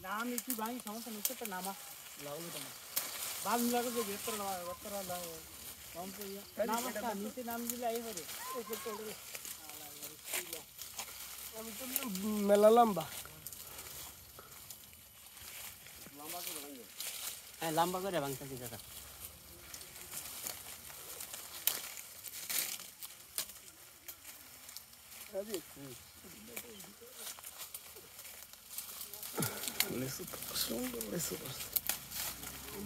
নাম একটু ভাই সমস্যা নিচ্ছে তো নামা লাগলো তো বাদ মিলাকে যে ভেতর না ভেতর না কম তো নামটা নিচে নাম দিলে আই হবে আমি তো মেলা লম্বা হ্যাঁ লম্বা করে ভাঙতে দিতে দাদা লেসু সুন্দর লেসু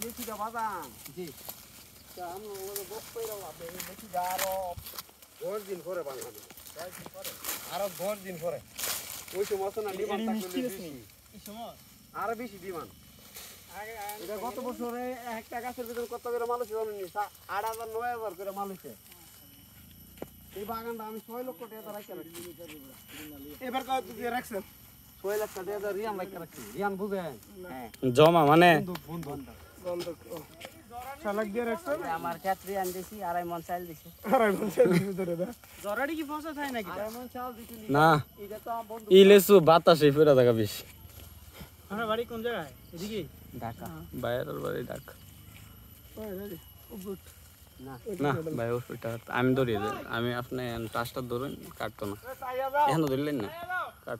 লেচিটা বাদাম জি আমি ওদের বক পেয়ে রাখবে লেচিটা আরো 10 দিন পরে বানাবে 10 দিন পরে আরো 10 দিন পরে ওই সময় না ডিমান্ড থাকলে বেশি এই সময় আরো বেশি ডিমান্ড এটা গত বছরে একটা গাছের ভিতরে কত করে মাল হচ্ছে জানেন 8,000 9,000 করে মাল হচ্ছে এই বাগানটা আমি 6 লক্ষ টাকা রাখতে রাখছি এবার কত দিয়ে রাখছেন 6 লক্ষ টাকা রিয়ান রাখতে রাখছি রিয়ান বুঝেন হ্যাঁ জমা মানে বন্ধ চালাক দিয়ে রাখছেন আমার ক্ষেত্রে আন দিছি আড়াই মন চাল দিছি আড়াই ঘন্টার ভিতরে না জরাড়ি কি ফসা থাকে নাকি আড়াই মণ চাল দিছি না এটা তো বন্ধু ই লেসু বাতাসে ফেরা থাকা বেশি আপনার বাড়ি কোন জায়গায় এদিকে ঢাকা বাইরের বাড়ি ঢাকা গুড না না ভাই ওটা আমি ধরিয়ে দেয় আমি আপনি টাচটা ধরুন কাটতো না এখন ধরলেন না